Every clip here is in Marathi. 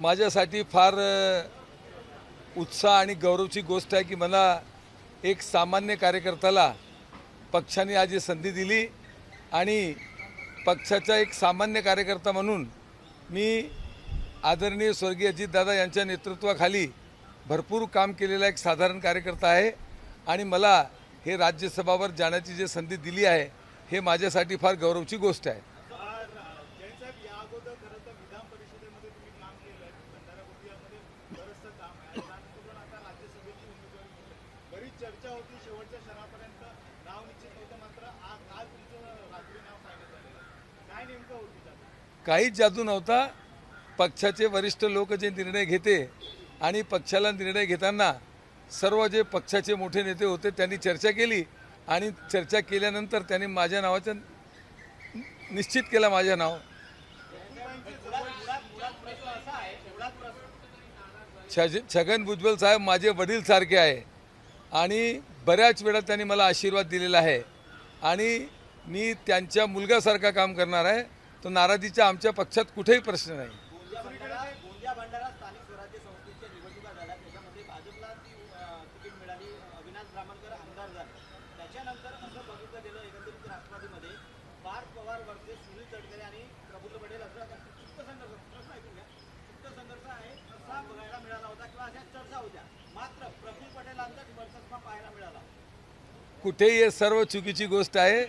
माझ्यासाठी फार उत्साह आणि गौरवची गोष्ट आहे की मला एक सामान्य कार्यकर्त्याला पक्षाने आज ही संधी दिली आणि पक्षाचा एक सामान्य कार्यकर्ता म्हणून मी आदरणीय स्वर्गीय अजितदादा यांच्या नेतृत्वाखाली भरपूर काम केलेला एक साधारण कार्यकर्ता आहे आणि मला हे राज्यसभावर जाण्याची जी संधी दिली आहे हे माझ्यासाठी फार गौरवची गोष्ट आहे। चर्चा होती शेवटच्या क्षणापर्यंत नाव निश्चित होतं, मात्र आज तुमचं रात्री नाव फायनल झालं, काय नेमकं होतं? काहीच जादू नव्हता। पक्षाचे वरिष्ठ लोक जे निर्णय घेते आणि पक्षाला निर्णय घेताना सर्व जे पक्षाचे मोठे नेते होते त्यांनी चर्चा केली आणि चर्चा केल्यानंतर त्यांनी माझ्या नावाचं निश्चित केलं माझं नाव। छगन भुजबळ साहेब माझे वडील सारखे आहे आणि बऱ्याच वेळा त्यांनी मला आशीर्वाद दिलेला आहे आणि मी त्यांच्या मुलगासारखा काम करणार आहे। तो नाराजीचा आमच्या पक्षात कुठेही प्रश्न नाही। गोंदिया भंडारा स्थानिक स्वराज्य संस्थेच्या निवडणुका झाल्या, त्याच्यामध्ये भाजपला तिकीट मिळाली, अविनाश ब्राह्मणकर आमदार झाले। त्याच्यानंतर असं बघितलं गेलं एकंदरीत राष्ट्रवादीमध्ये पार्थ पवार वर्सेस सुनील तटकरे आणि प्रफुल्ल पटेल असं सुप्त संघर्ष, प्रश्न ऐकून घ्या, सुप्त संघर्ष आहे असा बघायला मिळाला होता किंवा अशा चर्चा होत्या, मात्र प्रफुल्ल पटेलांचाच वर्चस्व पाहायला मिळाला। कुठेही हे सर्व चुकीची गोष्ट आहे।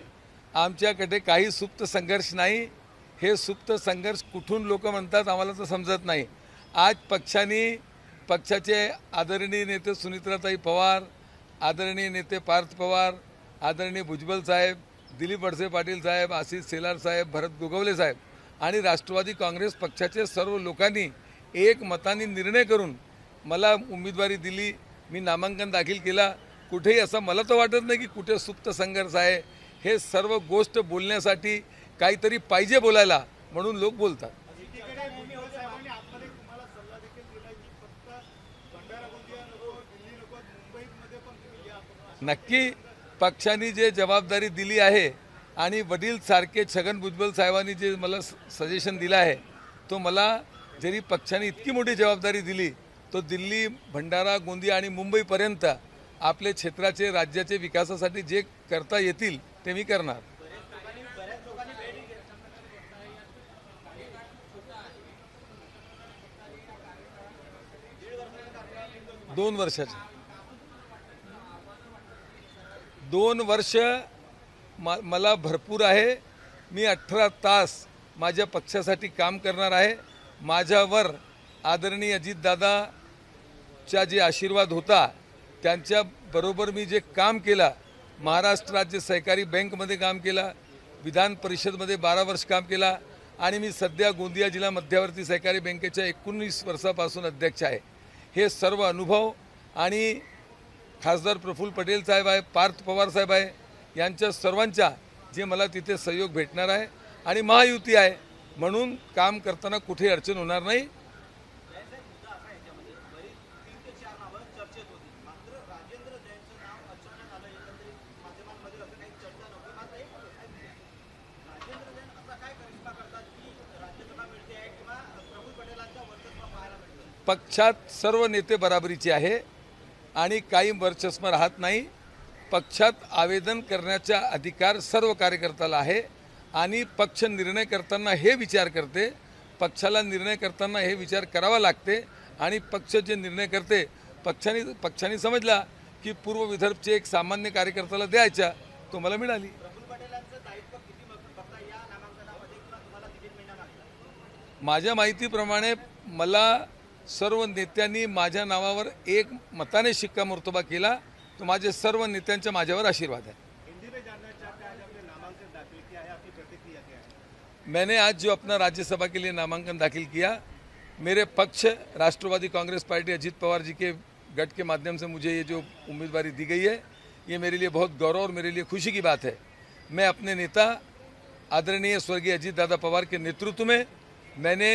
आमच्याकडे काही सुप्त संघर्ष नाही। हे सुप्त संघर्ष कुठून लोक म्हणतात आम्हाला तर समजत नाही। आज पक्षाचे आदरणीय नेते सुनीत्राताई पवार, आदरणीय नेते पार्थ पवार, आदरणीय भुजबळ साहेब, दिलीप वळसे पाटील साहेब, आशिष शेलार साहेब, भरत गोगवले साहेब आणि राष्ट्रवादी काँग्रेस पक्षाचे सर्व लोकांनी एक मताने निर्णय करून मला उमेदवारी दिली। मी नामांकन दाखल केला। कुठेही असं मला तर वाटत नाही की कुठे सुप्त संघर्ष आहे। हे सर्व गोष्ट बोलण्यासाठी काहीतरी पाहिजे बोलायला म्हणून लोक बोलतात। नक्की पक्षाने जे जबाबदारी दिली आहे आणि वडील सारखे छगन भुजबळ साहेबांनी जे मला सजेशन दिलं आहे तो मला जरी पक्षाने इतकी मोठी जबाबदारी दिली तो दिल्ली, भंडारा, गोंदिया आणि मुंबईपर्यंत आपले क्षेत्राचे राज्याचे विकासासाठी जे करता येतील ते मी करणार। 2 वर्षाचे 2 वर्ष मला भरपूर आहे। मी 18 तास माझ्या पक्षासाठी काम करणार आहे। माझ्यावर आदरणीय अजितदादाचा जे आशीर्वाद होता त्यांच्या बरोबर मी जे काम केलं, महाराष्ट्र राज्य सहकारी बँकमध्ये काम केलं, विधान परिषदमध्ये 12 वर्ष काम केला आणि मी सध्या गोंदिया जिल्हा मध्यवर्ती सहकारी बँकेच्या 19 वर्षापासून अध्यक्ष आहे। हे सर्व अनुभव आणि खासदार प्रफुल्ल पटेल साहेब आहे, पार्थ पवार साहेब आहे, यांच्या सर्वांचा जे मला तिथे सहयोग भेटणार आहे आणि महायुती आहे म्हणून काम करताना कुठे अडचण होणार नाही। पक्षात सर्व नेते बराबरीचे आहे आणि काही वर्चस्व राहत नाही। पक्षात आवेदन करण्याचा अधिकार सर्व कार्यकर्त्याला आहे आणि पक्ष निर्णय करताना हे विचार करते, पक्षाला निर्णय करताना हे विचार करावा लागते आणि पक्ष जे निर्णय करते पक्षाने समजला की पूर्व विदर्भचे एक सामान्य कार्यकर्त्याला द्यायचा तो मला मिळाली। माझ्या माहितीप्रमाणे मला सर्व नेत्यांनी माझ्या नावावर एक मताने शिक्कामोर्तबा केला तो माझे सर्व नेत्यांचा माझ्यावर आशीर्वाद है। मैंने आज जो अपना राज्यसभा के लिए नामांकन दाखिल किया, मेरे पक्ष राष्ट्रवादी कांग्रेस पार्टी अजीत पवार जी के गठ के माध्यम से मुझे ये जो उम्मीदवारी दी गई है ये मेरे लिए बहुत गौरव और मेरे लिए खुशी की बात है। मैं अपने नेता आदरणीय स्वर्गीय अजीत दादा पवार के नेतृत्व में मैंने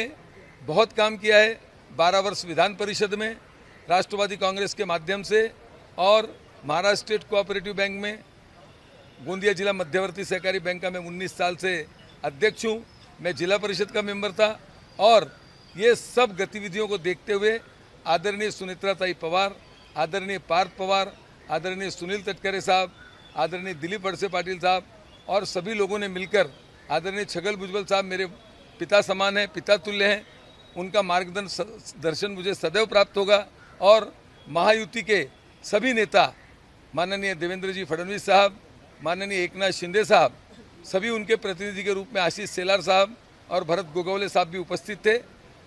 बहुत काम किया है। 12 वर्ष विधान परिषद में राष्ट्रवादी कांग्रेस के माध्यम से और महाराष्ट्र स्टेट कोऑपरेटिव बैंक में, गोंदिया जिला मध्यवर्ती सहकारी बैंक का मैं 19 साल से अध्यक्ष हूँ। मैं जिला परिषद का मेंबर था और ये सब गतिविधियों को देखते हुए आदरणीय सुनेत्राताई पवार, आदरणीय पार्थ पवार, आदरणीय सुनील तटकरे साहब, आदरणीय दिलीप वळसे पाटिल साहब और सभी लोगों ने मिलकर, आदरणीय छगन भुजबल साहब मेरे पिता समान हैं, पिता तुल्य हैं, उनका मार्गदर्शन मुझे सदैव प्राप्त होगा। और महायुति के सभी नेता माननीय देवेंद्र जी फडणवीस साहब, माननीय एकनाथ शिंदे साहब, सभी उनके प्रतिनिधि के रूप में आशीष सेलार साहब और भरत गोगावले साहब भी उपस्थित थे।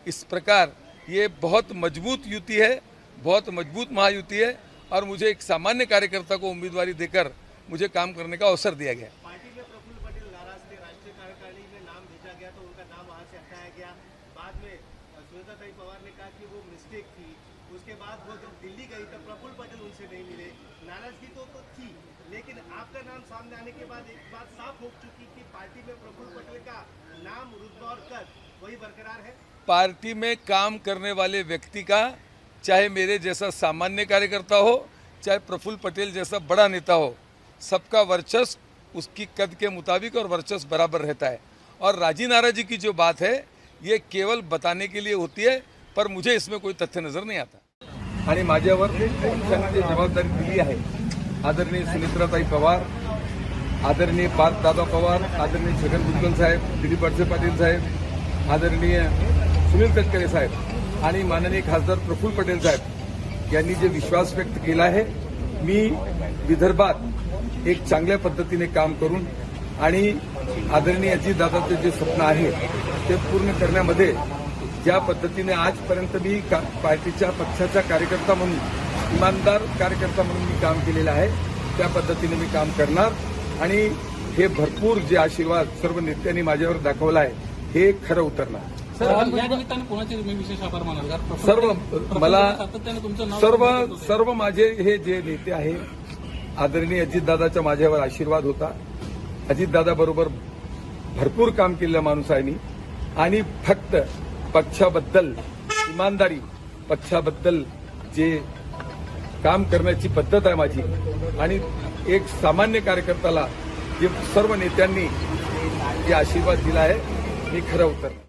इस प्रकार ये बहुत मजबूत युति है, बहुत मजबूत महायुति है और मुझे एक सामान्य कार्यकर्ता को उम्मीदवारी देकर मुझे काम करने का अवसर दिया गया। पार्टी में प्रफुल्ल पटेल नाराज थे, राष्ट्रीय कार्यकारिणी में नाम भेजा गया तो उनका नाम वहां से हटाया गया। बाद में सुनेत्राताई पवार ने कहा कि वो मिस्टेक थी। उसके बाद वो जब दिल्ली गई तब प्रफुल्ल पटेल उनसे नहीं मिले। नाराजगी तो थी, लेकिन आपका नाम सामने आने के बाद एक बात साफ हो चुकी कि पार्टी में प्रफुल्ल पटेल का नाम, रुतबा और कद वही बरकरार है। पार्टी में काम करने वाले व्यक्ति का, चाहे मेरे जैसा सामान्य कार्यकर्ता हो, चाहे प्रफुल्ल पटेल जैसा बड़ा नेता हो, सबका वर्चस्व उसकी कद के मुताबिक और वर्चस्व बराबर रहता है। और राजी नाराजी की जो बात है ये केवल बताने के लिए होती है, पर मुझे इसमें कोई तथ्य नजर नहीं आता। आणि माझ्यावर पक्षाने जी जबाबदारी दिली आहे, आदरणीय सुनेत्राताई पवार, आदरणीय पार्थ दादा पवार, आदरणीय छगन भुजबल साहेब, दिलीप वळसे पाटील साहेब, आदरणीय सुनील तटकरे साहेब आणि माननीय खासदार प्रफुल्ल पटेल साहेब यांनी जे विश्वास व्यक्त केला आहे, मी विदर्भात एक चांगल्या पद्धतीने काम करून आणि आदरणीय अजितदादाचे जे स्वप्न आहे ते पूर्ण करण्यामध्ये ज्या पद्धतीने आजपर्यंत मी पार्टीच्या पक्षाचा कार्यकर्ता म्हणून, इमानदार कार्यकर्ता म्हणून मी काम केलेलं आहे, त्या पद्धतीने मी काम करणार आणि हे भरपूर जे आशीर्वाद सर्व नेत्यांनी माझ्यावर दाखवला आहे हे खरं उतरणार। या निमित्ताने कोणाचे तुम्ही विशेष आभार मानाल? सर्व माझे हे जे नेते आहे, आदरणीय अजितदादाचा माझ्यावर आशीर्वाद होता, अजितदादा बरोबर भरपूर काम केलेला माणूस आहे मी आणि फक्त पक्षाबद्दल इमानदारी, पक्षाबद्दल जे काम करण्याची पद्धत आहे माझी आणि एक सामान्य कार्यकर्त्याला जे सर्व नेत्यांनी जे आशीर्वाद दिला आहे हे खरं उतरणार।